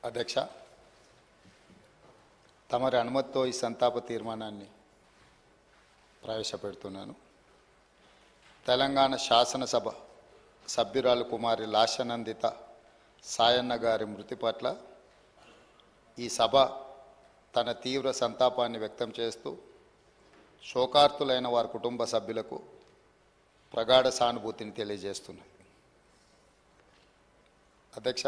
అధ్యక్ష, తమరి అనుమతితో ఈ సంతాప తీర్మానాన్ని ప్రవేశపెడుతున్నాను. తెలంగాణ శాసనసభ సభ్యురాలు కుమారి లాశనందిత సాయన్న గారి మృతి పట్ల ఈ సభ తన తీవ్ర సంతాపాన్ని వ్యక్తం చేస్తూ శోకార్తులైన వారి కుటుంబ సభ్యులకు ప్రగాఢ సానుభూతిని తెలియజేస్తున్నది. అధ్యక్ష,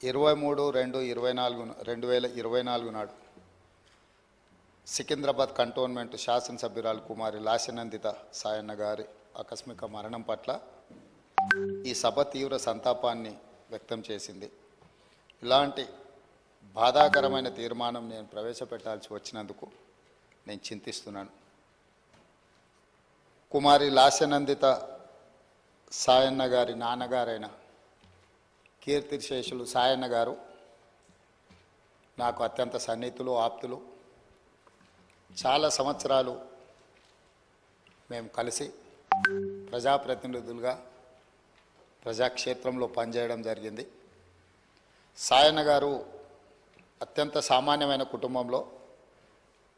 23/2/2024 నాడు సికింద్రాబాద్ కంటోన్మెంట్ శాసనసభ్యురాలు కుమారి లాశనందిత సాయన్న గారి ఆకస్మిక మరణం పట్ల ఈ సభ తీవ్ర సంతాపాన్ని వ్యక్తం చేసింది. ఇలాంటి బాధాకరమైన తీర్మానం నేను ప్రవేశపెట్టాల్సి వచ్చినందుకు నేను చింతిస్తున్నాను. కుమారి లాశనందిత సాయన్న గారి నాన్నగారైన కీర్తిశేషులు సాయన్న గారు నాకు అత్యంత సన్నిహితులు, ఆప్తులు. చాలా సంవత్సరాలు మేము కలిసి ప్రజాప్రతినిధులుగా ప్రజాక్షేత్రంలో పనిచేయడం జరిగింది. సాయన్న గారు అత్యంత సామాన్యమైన కుటుంబంలో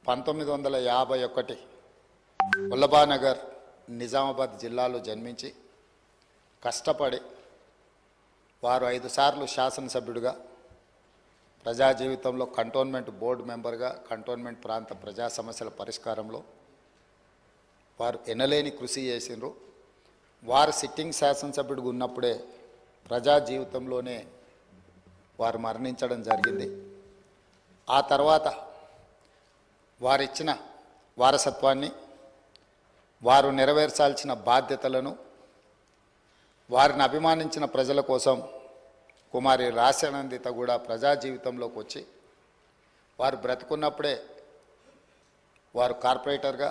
1951 వల్లభానగర్ నిజామాబాద్ జిల్లాలో జన్మించి కష్టపడి వారు 5 సార్లు శాసనసభ్యుడిగా, ప్రజా జీవితంలో కంటోన్మెంట్ బోర్డు మెంబర్గా, కంటోన్మెంట్ ప్రాంత ప్రజా సమస్యల పరిష్కారంలో వారు ఎనలేని కృషి చేసిండ్రు. వారు సిట్టింగ్ శాసనసభ్యుడిగా ఉన్నప్పుడే ప్రజా జీవితంలోనే వారు మరణించడం జరిగింది. ఆ తర్వాత వారిచ్చిన వారసత్వాన్ని, వారు నెరవేర్చాల్సిన బాధ్యతలను, వారిని అభిమానించిన ప్రజల కోసం కుమారి లాశనందిత కూడా ప్రజా జీవితంలోకి వచ్చి వారు బ్రతుకున్నప్పుడే వారు కార్పొరేటర్గా,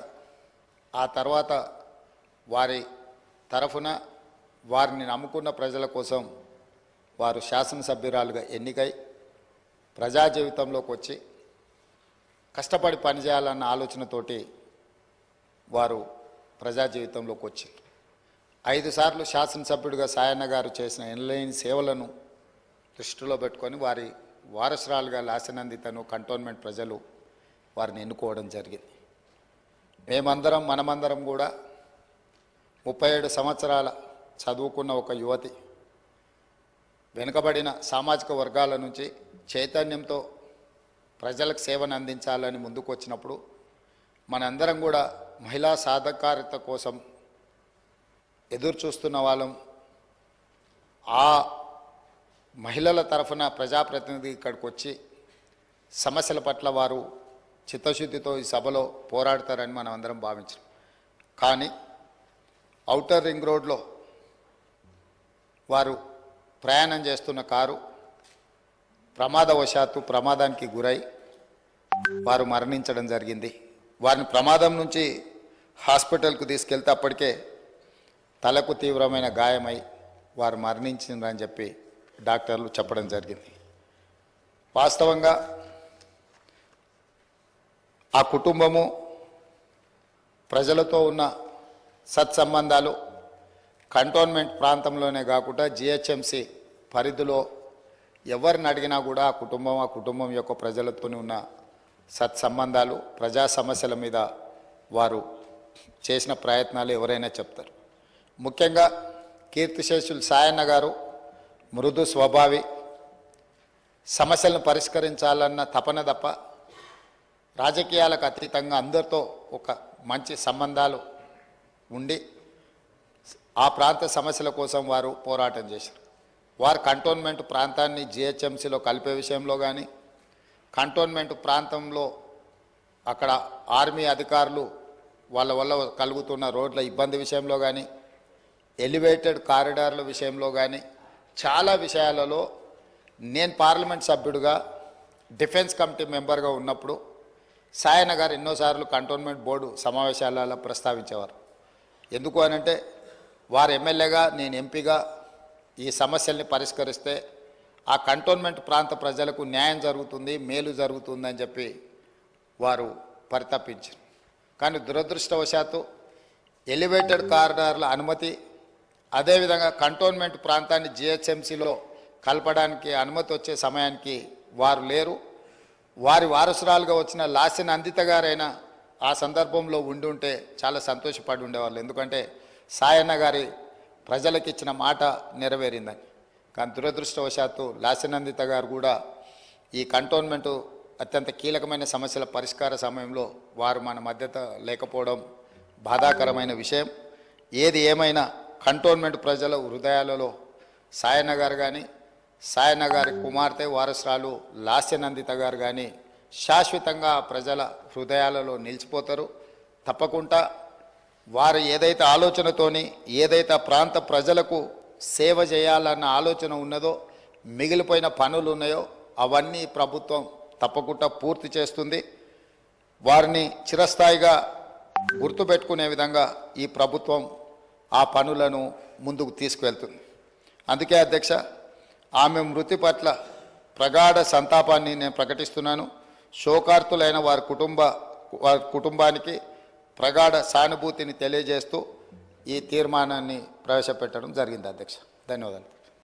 ఆ తర్వాత వారి తరఫున వారిని నమ్ముకున్న ప్రజల కోసం వారు శాసనసభ్యురాలుగా ఎన్నికై ప్రజా జీవితంలోకి వచ్చి కష్టపడి పనిచేయాలన్న ఆలోచనతోటి వారు ప్రజా జీవితంలోకి వచ్చి 5 సార్లు శాసనసభ్యుడిగా సాయన్న గారు చేసిన ఎనలేని సేవలను దృష్టిలో పెట్టుకొని వారి వారసురాలుగా లాశనందితను కంటోన్మెంట్ ప్రజలు వారిని ఎన్నుకోవడం జరిగింది. మనమందరం కూడా 37 సంవత్సరాల చదువుకున్న ఒక యువతి, వెనుకబడిన సామాజిక వర్గాల నుంచి చైతన్యంతో ప్రజలకు సేవను అందించాలని ముందుకు వచ్చినప్పుడు మనందరం కూడా మహిళా సాధికారత కోసం ఎదురు చూస్తున్న వాళ్ళం. ఆ మహిళల తరఫున ప్రజాప్రతినిధి ఇక్కడికి వచ్చి సమస్యల పట్ల వారు చిత్తశుద్ధితో ఈ సభలో పోరాడతారని మనం అందరం భావించాం. కానీ ఔటర్ రింగ్ రోడ్లో వారు ప్రయాణం చేస్తున్న కారు ప్రమాదానికి గురై వారు మరణించడం జరిగింది. వారిని ప్రమాదం నుంచి హాస్పిటల్కు తీసుకెళ్తే అప్పటికే తలకు తీవ్రమైన గాయమై వారు మరణించిందని చెప్పి డాక్టర్లు చెప్పడం జరిగింది. వాస్తవంగా ఆ కుటుంబము ప్రజలతో ఉన్న సత్సంబంధాలు కంటోన్మెంట్ ప్రాంతంలోనే కాకుండా జిహెచ్ఎంసి పరిధిలో ఎవరిని అడిగినా కూడా ఆ కుటుంబం యొక్క ప్రజలతో ఉన్న సత్సంబంధాలు, ప్రజా సమస్యల మీద వారు చేసిన ప్రయత్నాలు ఎవరైనా చెప్తారు. ముఖ్యంగా కీర్తిశేషులు సాయన్న గారు మృదు స్వభావి, సమస్యలను పరిష్కరించాలన్న తపన తప్ప రాజకీయాలకు అతీతంగా అందరితో ఒక మంచి సంబంధాలు ఉండి ఆ ప్రాంత సమస్యల కోసం వారు పోరాటం చేశారు. వారు కంటోన్మెంట్ ప్రాంతాన్ని జిహెచ్ఎంసీలో కలిపే విషయంలో కానీ, కంటోన్మెంట్ ప్రాంతంలో అక్కడ ఆర్మీ అధికారులు వాళ్ళ వల్ల కలుగుతున్న రోడ్ల ఇబ్బంది విషయంలో కానీ, ఎలివేటెడ్ కారిడార్ల విషయంలో కానీ చాలా విషయాలలో నేను పార్లమెంట్ సభ్యుడిగా డిఫెన్స్ కమిటీ మెంబర్గా ఉన్నప్పుడు సాయన్న గారు ఎన్నోసార్లు కంటోన్మెంట్ బోర్డు సమావేశాలలో ప్రస్తావించేవారు. ఎందుకు అనంటే వారు ఎమ్మెల్యేగా, నేను ఎంపీగా ఈ సమస్యల్ని పరిష్కరిస్తే ఆ కంటోన్మెంట్ ప్రాంత ప్రజలకు న్యాయం జరుగుతుంది, మేలు జరుగుతుందని చెప్పి వారు పరితపించారు. కానీ దురదృష్టవశాత్తు ఎలివేటెడ్ కారిడార్ల అనుమతి, అదేవిధంగా కంటోన్మెంట్ ప్రాంతాన్ని జిహెచ్ఎంసీలో కలపడానికి అనుమతి వచ్చే సమయానికి వారు లేరు. వారి వారసురాలుగా వచ్చిన లాసిన్ అందిత గారైనా ఆ సందర్భంలో ఉండి ఉంటే చాలా సంతోషపడి ఉండేవాళ్ళు. ఎందుకంటే సాయన్న గారి ప్రజలకు ఇచ్చిన మాట నెరవేరిందని. కానీ దురదృష్టవశాత్తు లాసినందిత గారు కూడా ఈ కంటోన్మెంటు అత్యంత కీలకమైన సమస్యల పరిష్కార సమయంలో వారు మన మధ్యత లేకపోవడం బాధాకరమైన విషయం. ఏది ఏమైనా కంటోన్మెంట్ ప్రజల హృదయాలలో సాయన్న గారు కానీ సాయన్న గారి కుమార్తె వారసురాలు లాస్యనందిత గారు కానీ శాశ్వతంగా ప్రజల హృదయాలలో నిలిచిపోతారు. తప్పకుండా వారు ఏదైతే ఆలోచనతోని ఏదైతే ప్రాంత ప్రజలకు సేవ చేయాలన్న ఆలోచన ఉన్నదో, మిగిలిపోయిన పనులు ఉన్నాయో అవన్నీ ప్రభుత్వం తప్పకుండా పూర్తి చేస్తుంది. వారిని చిరస్థాయిగా గుర్తుపెట్టుకునే విధంగా ఈ ప్రభుత్వం ఆ పనులను ముందుకు తీసుకువెళ్తుంది. అందుకే అధ్యక్ష, ఆమె మృతి పట్ల ప్రగాఢ సంతాపాన్ని నేను ప్రకటిస్తున్నాను. శోకార్తులైన వారి కుటుంబానికి ప్రగాఢ సానుభూతిని తెలియజేస్తూ ఈ తీర్మానాన్ని ప్రవేశపెట్టడం జరిగింది అధ్యక్ష. ధన్యవాదాలు.